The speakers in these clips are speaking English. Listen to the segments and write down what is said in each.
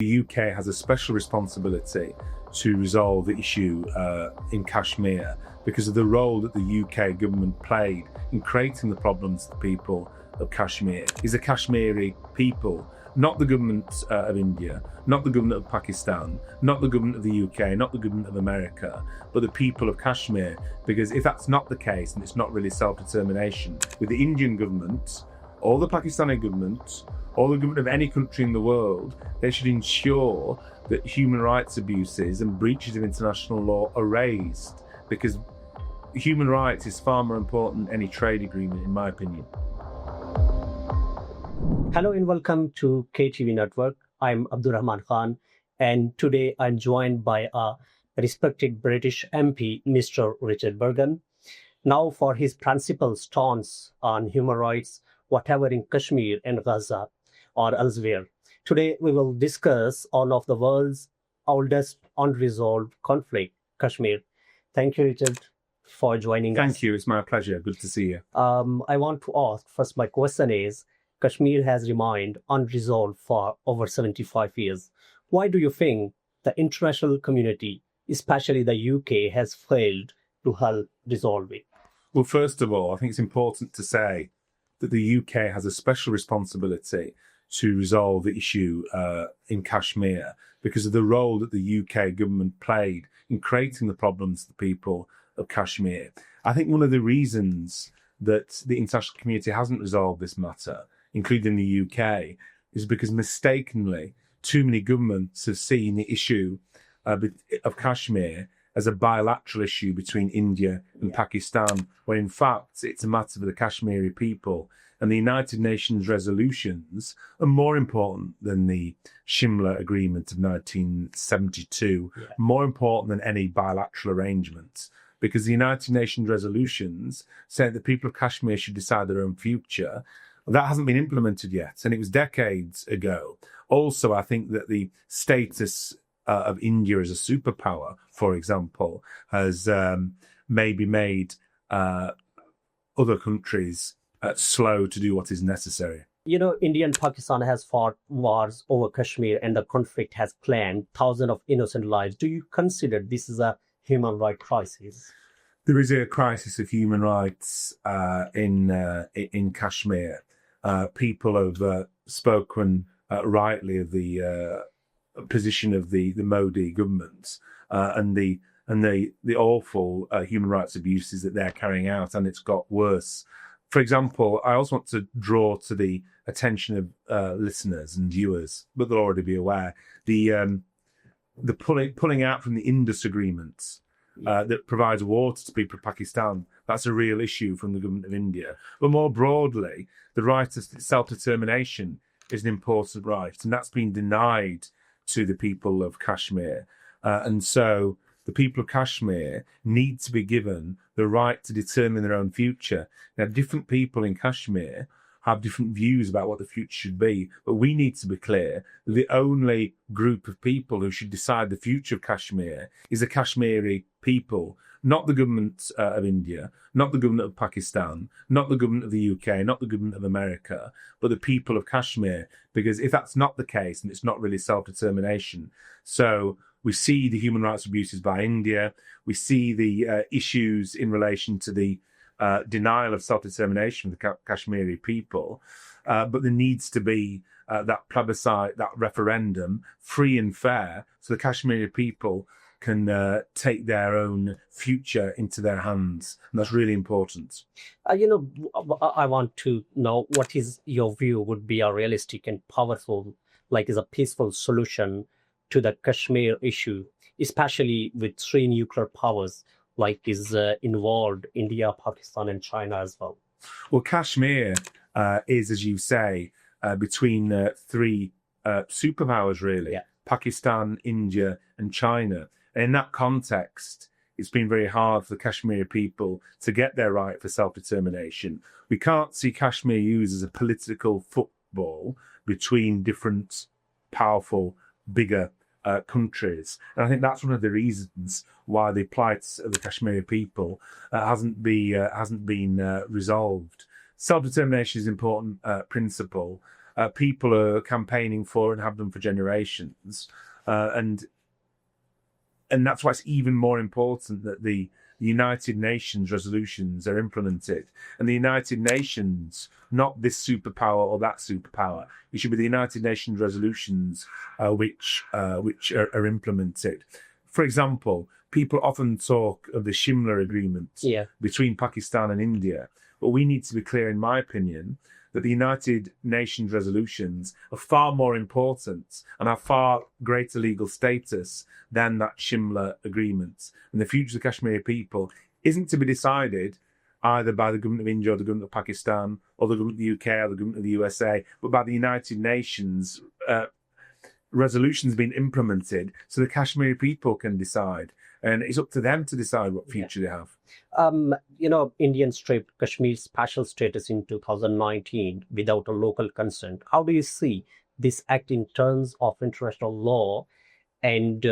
The UK has a special responsibility to resolve the issue in Kashmir because of the role that the UK government played in creating the problems for the people of Kashmir. It's the Kashmiri people, not the government of India, not the government of Pakistan, not the government of the UK, not the government of America, but the people of Kashmir. Because if that's not the case, then it's not really self-determination. With the Indian government, or the Pakistani government, or the government of any country in the world, they should ensure that human rights abuses and breaches of international law are raised, because human rights is far more important than any trade agreement, in my opinion. Hello and welcome to KTV Network. I'm Abdul Rehman Khan, and today I'm joined by a respected British MP, Mr. Richard Burgon. Now for his principled stance on human rights, whatever in Kashmir and Gaza or elsewhere. Today we will discuss one of the world's oldest unresolved conflict, Kashmir. Thank you, Richard, for joining us. Thank you. It's my pleasure. Good to see you. I want to ask, first my question is, Kashmir has remained unresolved for over 75 years. Why do you think the international community, especially the UK, has failed to help resolve it? Well, first of all, I think it's important to say that the UK has a special responsibility to resolve the issue in Kashmir because of the role that the UK government played in creating the problems for the people of Kashmir. I think one of the reasons that the international community hasn't resolved this matter, including the UK, is because mistakenly too many governments have seen the issue of Kashmir as a bilateral issue between India and Pakistan, when in fact it's a matter for the Kashmiri people. And the United Nations resolutions are more important than the Shimla Agreement of 1972, more important than any bilateral arrangements, because the United Nations resolutions say that the people of Kashmir should decide their own future. That hasn't been implemented yet, and it was decades ago. Also, I think that the status of India as a superpower, for example, has maybe made other countries slow to do what is necessary. You know, India and Pakistan has fought wars over Kashmir, and the conflict has claimed thousands of innocent lives. Do you consider this is a human rights crisis? There is a crisis of human rights in Kashmir. People have spoken rightly of the position of the Modi government and the awful human rights abuses that they're carrying out, and it's got worse. For example, I also want to draw to the attention of listeners and viewers, but they'll already be aware, the pulling out from the Indus agreements that provides water to people of Pakistan. That's a real issue from the government of India. But more broadly, the right to self-determination is an important right, and that's been denied to the people of Kashmir. And so the people of Kashmir need to be given the right to determine their own future. Now, different people in Kashmir have different views about what the future should be, but we need to be clear that the only group of people who should decide the future of Kashmir is the Kashmiri people, not the government of India, not the government of Pakistan, not the government of the UK, not the government of America, but the people of Kashmir. Because if that's not the case, then it's not really self-determination. So we see the human rights abuses by India. We see the issues in relation to the denial of self-determination of the Kashmiri people. But there needs to be that plebiscite, that referendum, free and fair, so the Kashmiri people can take their own future into their hands. And that's really important. I want to know what is your view would be a realistic and powerful, is a peaceful solution to the Kashmir issue, especially with three nuclear powers is involved, India, Pakistan, and China as well. Well, Kashmir is, as you say, between three superpowers, really. Yeah. Pakistan, India, and China. And in that context, it's been very hard for the Kashmiri people to get their right for self-determination. We can't see Kashmir used as a political football between different powerful, bigger countries. And I think that's one of the reasons why the plight of the Kashmiri people hasn't been resolved. Self-determination is an important principle. people are campaigning for and have done for generations. And that's why it's even more important that the United Nations resolutions are implemented. And the United Nations, not this superpower or that superpower, it should be the United Nations resolutions which are implemented. For example, people often talk of the Shimla Agreement between Pakistan and India, but we need to be clear, in my opinion, that the United Nations resolutions are far more important and have far greater legal status than that Shimla Agreement. And the future of the Kashmiri people isn't to be decided either by the government of India or the government of Pakistan or the government of the UK or the government of the USA, but by the United Nations resolutions being implemented so the Kashmiri people can decide. And it's up to them to decide what future they have. Indians stripped Kashmir's special status in 2019 without a local consent. How do you see this act in terms of international law and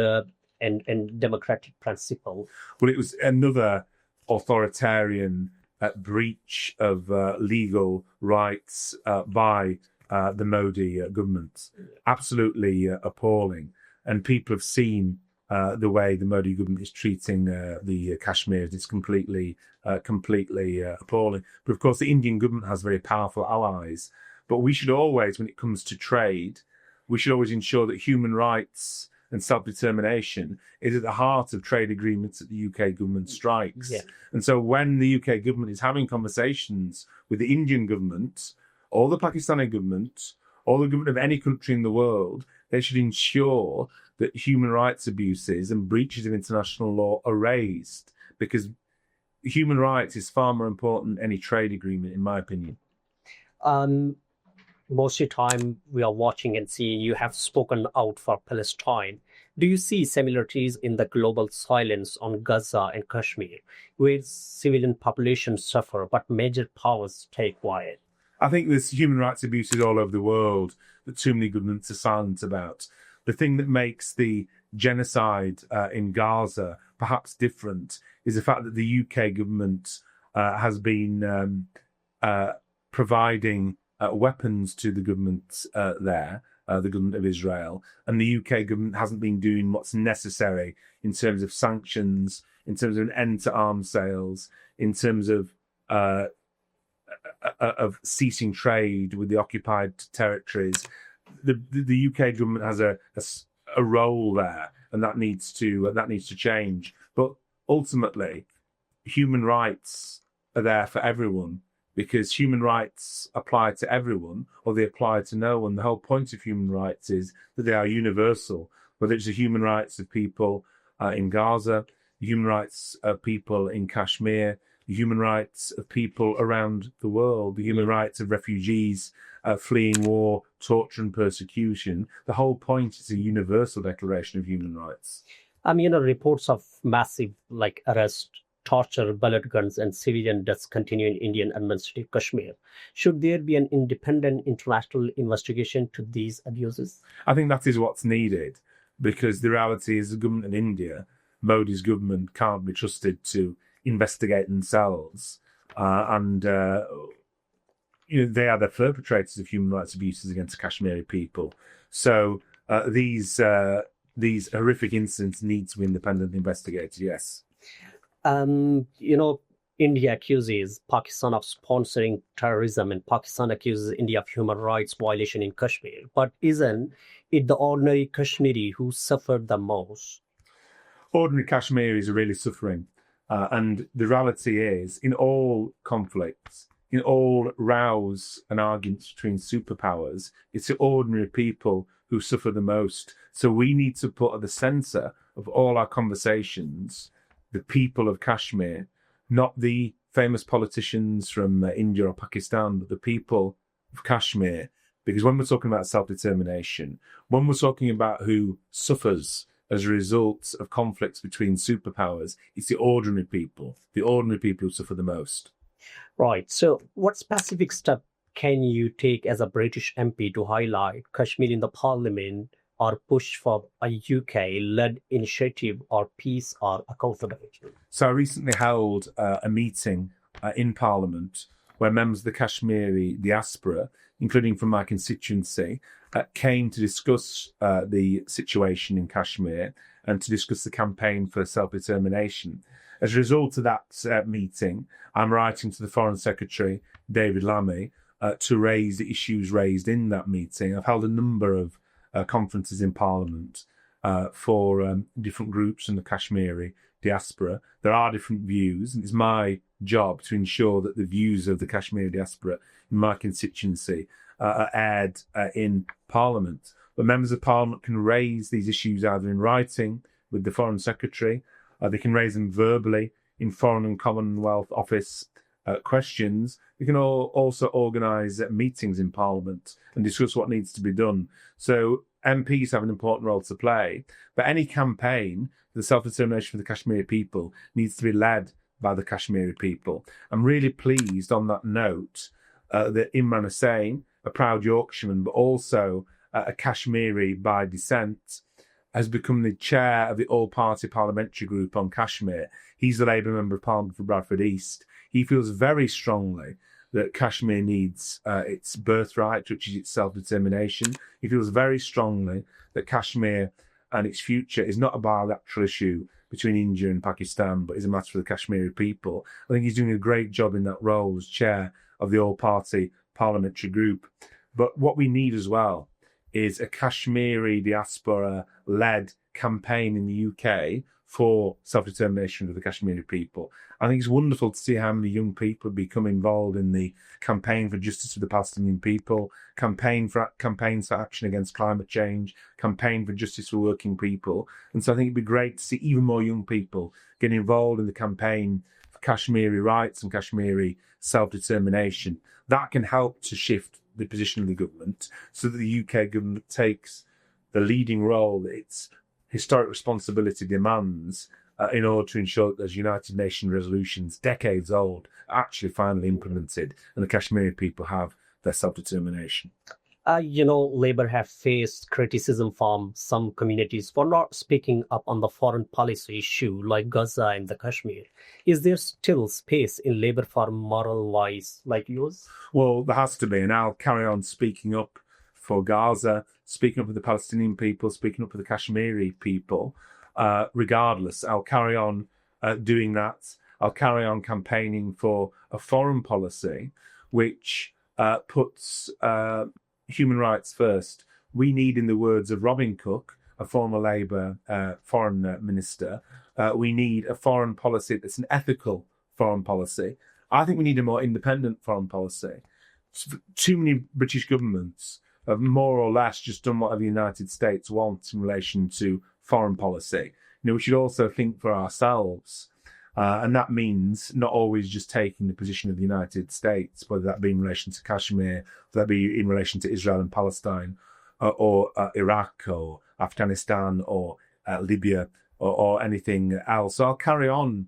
democratic principle? Well, it was another authoritarian breach of legal rights by the Modi government. Absolutely appalling. And people have seen the way the Modi government is treating the Kashmiris. It's completely appalling. But of course, the Indian government has very powerful allies. But we should always, when it comes to trade, we should always ensure that human rights and self-determination is at the heart of trade agreements that the UK government strikes. Yeah. And so when the UK government is having conversations with the Indian government or the Pakistani government or the government of any country in the world, they should ensure that human rights abuses and breaches of international law are raised, because human rights is far more important than any trade agreement, in my opinion. Most of the time we are watching and seeing you have spoken out for Palestine. Do you see similarities in the global silence on Gaza and Kashmir, where civilian populations suffer but major powers stay quiet? I think there's human rights abuses all over the world that too many governments are silent about. The thing that makes the genocide in Gaza perhaps different is the fact that the UK government has been providing weapons to the government there, the government of Israel, and the UK government hasn't been doing what's necessary in terms of sanctions, in terms of an end to arms sales, in terms of ceasing trade with the occupied territories. The UK government has a role there, and that needs to change. But ultimately, human rights are there for everyone, because human rights apply to everyone or they apply to no one. The whole point of human rights is that they are universal, whether it's the human rights of people in Gaza, the human rights of people in Kashmir, the human rights of people around the world, the human rights of refugees fleeing war, torture and persecution. The whole point is a universal declaration of human rights. Reports of massive arrest, torture, bullet guns and civilian deaths continue in Indian administrative Kashmir. Should there be an independent international investigation to these abuses? I think that is what's needed, because the reality is the government in India, Modi's government, can't be trusted to investigate themselves. They are the perpetrators of human rights abuses against Kashmiri people. So these horrific incidents need to be independently investigated, yes. India accuses Pakistan of sponsoring terrorism and Pakistan accuses India of human rights violation in Kashmir. But isn't it the ordinary Kashmiri who suffered the most? Ordinary Kashmiris are really suffering. And the reality is, in all conflicts, in all rows and arguments between superpowers, it's the ordinary people who suffer the most. So we need to put at the centre of all our conversations the people of Kashmir, not the famous politicians from India or Pakistan, but the people of Kashmir. Because when we're talking about self-determination, when we're talking about who suffers as a result of conflicts between superpowers, it's the ordinary people who suffer the most. Right. So what specific step can you take as a British MP to highlight Kashmir in the Parliament or push for a UK-led initiative or peace or accountability? So I recently held a meeting in Parliament where members of the Kashmiri diaspora, including from my constituency, came to discuss the situation in Kashmir and to discuss the campaign for self-determination. As a result of that meeting, I'm writing to the Foreign Secretary, David Lammy, to raise the issues raised in that meeting. I've held a number of conferences in Parliament for different groups in the Kashmiri diaspora. There are different views, and it's my job to ensure that the views of the Kashmiri diaspora in my constituency are aired in Parliament. But members of Parliament can raise these issues either in writing with the Foreign Secretary, they can raise them verbally in Foreign and Commonwealth Office questions. We can also organise meetings in Parliament and discuss what needs to be done. So MPs have an important role to play, but any campaign for the self-determination for the Kashmiri people needs to be led by the Kashmiri people. I'm really pleased on that note that Imran Hussain, a proud Yorkshireman, but also a Kashmiri by descent, has become the chair of the all-party parliamentary group on Kashmir. He's the Labour Member of Parliament for Bradford East. He feels very strongly that Kashmir needs its birthright, which is its self-determination. He feels very strongly that Kashmir and its future is not a bilateral issue between India and Pakistan, but is a matter for the Kashmiri people. I think he's doing a great job in that role as chair of the all-party parliamentary group. But what we need as well is a Kashmiri diaspora-led campaign in the UK for self-determination of the Kashmiri people. I think it's wonderful to see how many young people become involved in the campaign for justice for the Palestinian people, campaigns for action against climate change, campaign for justice for working people. And so I think it'd be great to see even more young people get involved in the campaign for Kashmiri rights and Kashmiri self-determination. That can help to shift the position of the government so that the UK government takes the leading role that its historic responsibility demands in order to ensure that those United Nations resolutions, decades old, are actually finally implemented and the Kashmiri people have their self-determination. Labour have faced criticism from some communities for not speaking up on the foreign policy issue like Gaza and the Kashmir. Is there still space in Labour for moral voice like yours? Well, there has to be, and I'll carry on speaking up for Gaza, speaking up for the Palestinian people, speaking up for the Kashmiri people. Regardless, I'll carry on doing that. I'll carry on campaigning for a foreign policy which puts human rights first. We need, in the words of Robin Cook, a former Labour foreign minister, we need a foreign policy that's an ethical foreign policy. I think we need a more independent foreign policy. Too many British governments have more or less just done whatever the United States wants in relation to foreign policy. We should also think for ourselves. And that means not always just taking the position of the United States, whether that be in relation to Kashmir, whether that be in relation to Israel and Palestine, or Iraq, or Afghanistan, or Libya, or anything else. So I'll carry on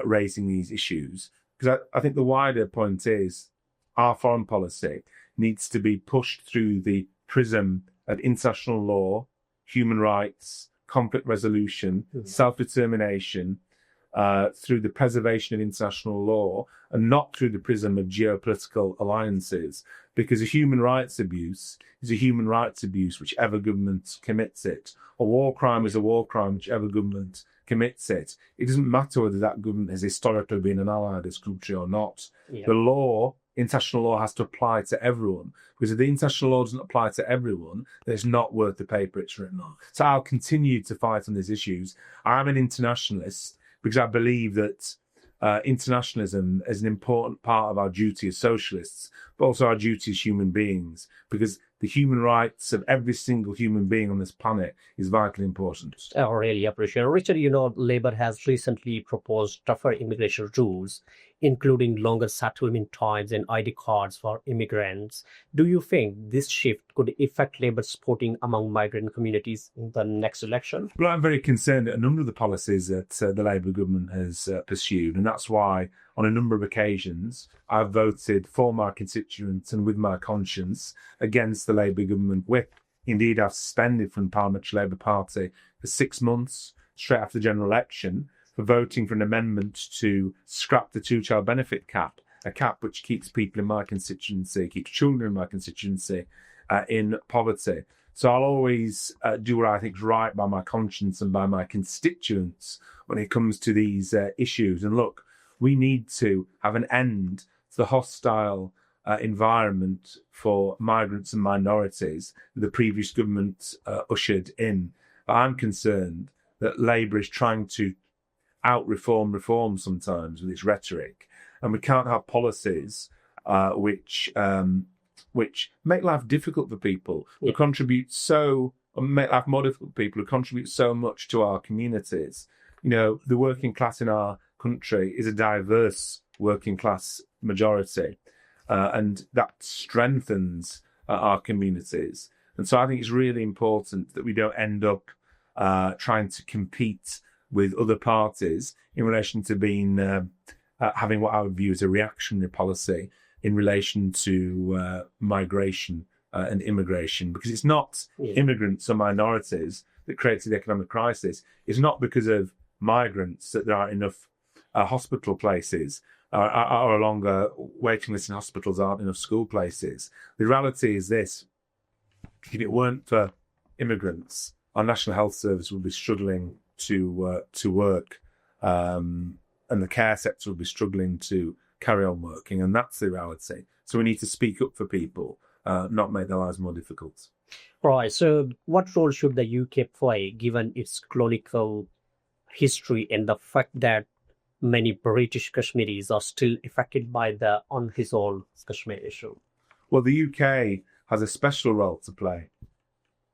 raising these issues, because I think the wider point is our foreign policy needs to be pushed through the prism of international law, human rights, conflict resolution, self-determination, through the preservation of international law, and not through the prism of geopolitical alliances, because a human rights abuse is a human rights abuse whichever government commits it. A war crime is a war crime whichever government commits it. It doesn't matter whether that government has historically been an ally of this country or not. Yeah. The law, international law, has to apply to everyone, because if the international law doesn't apply to everyone, then it's not worth the paper it's written on. So I'll continue to fight on these issues. I'm an internationalist because I believe that internationalism is an important part of our duty as socialists, but also our duty as human beings, because the human rights of every single human being on this planet is vitally important. I really appreciate it. Richard, Labour has recently proposed tougher immigration rules, including longer settlement times and ID cards for immigrants. Do you think this shift could affect Labour supporting among migrant communities in the next election? Well, I'm very concerned at a number of the policies that the Labour government has pursued, and that's why on a number of occasions I've voted for my constituents and with my conscience against the Labour government whip. Indeed, I've suspended from the Parliamentary Labour Party for 6 months straight after the general election for voting for an amendment to scrap the two-child benefit cap a cap which keeps people in my constituency, keeps children in my constituency in poverty. So I'll always do what I think is right by my conscience and by my constituents when it comes to these issues. And look, we need to have an end to the hostile environment for migrants and minorities that the previous government ushered in. But I'm concerned that Labour is trying to out-reform sometimes with its rhetoric. And we can't have policies which make life difficult for people who make life more difficult for people who contribute so much to our communities. You know, the working class in our country is a diverse working class majority, and that strengthens our communities. And so I think it's really important that we don't end up trying to compete with other parties in relation to being having what I would view as a reactionary policy in relation to migration and immigration, because it's not immigrants or minorities that creates the economic crisis. It's not because of migrants that there aren't enough hospital places or a longer waiting list in hospitals, aren't enough school places. The reality is this: if it weren't for immigrants, our National Health Service would be struggling to work, and the care sector would be struggling to carry on working, and that's the reality. So we need to speak up for people, not make their lives more difficult. Right. So what role should the UK play, given its colonial history and the fact that many British Kashmiris are still affected by the unresolved Kashmir issue? Well, the UK has a special role to play.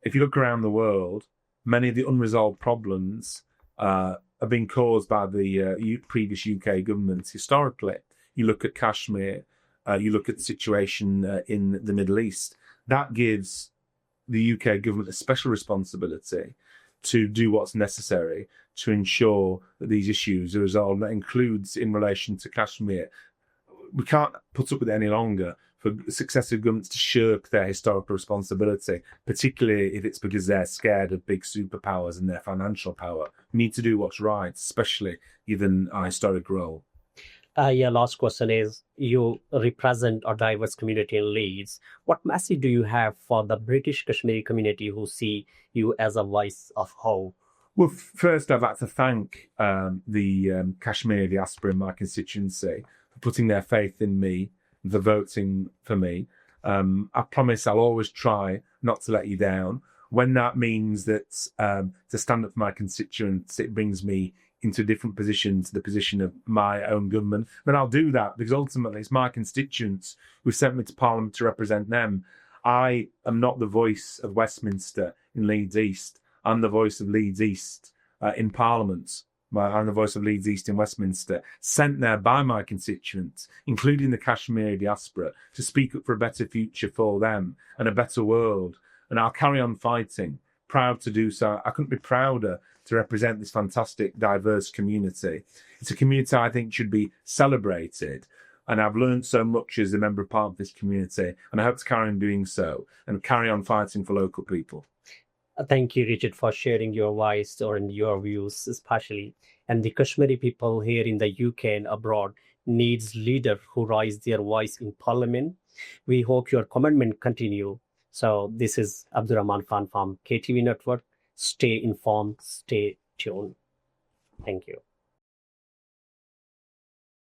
If you look around the world, many of the unresolved problems are being caused by the previous UK governments historically. You look at Kashmir, you look at the situation in the Middle East. That gives the UK government a special responsibility to do what's necessary to ensure that these issues are resolved. That includes in relation to Kashmir. We can't put up with it any longer for successive governments to shirk their historical responsibility, particularly if it's because they're scared of big superpowers and their financial power. We need to do what's right, especially given our historic role. Last question is, you represent a diverse community in Leeds. What message do you have for the British Kashmiri community who see you as a voice of hope? Well, first, I'd like to thank the Kashmiri diaspora in my constituency for putting their faith in me, for voting for me. I promise I'll always try not to let you down. When that means that to stand up for my constituents, it brings me into a different position to the position of my own government, then I'll do that, because ultimately it's my constituents who sent me to Parliament to represent them. I am not the voice of Westminster in Leeds East. I'm the voice of Leeds East in Parliament. I'm the voice of Leeds East in Westminster, sent there by my constituents, including the Kashmiri diaspora, to speak up for a better future for them and a better world. And I'll carry on fighting, proud to do so. I couldn't be prouder to represent this fantastic, diverse community. It's a community I think should be celebrated. And I've learned so much as a member of part of this community, and I hope to carry on doing so and carry on fighting for local people. Thank you, Richard, for sharing your voice and your views, especially. And the Kashmiri people here in the UK and abroad needs leaders who raise their voice in Parliament. We hope your commitment continue. So this is Abdul Rehman Khan from KTV Network. Stay informed, stay tuned. Thank you.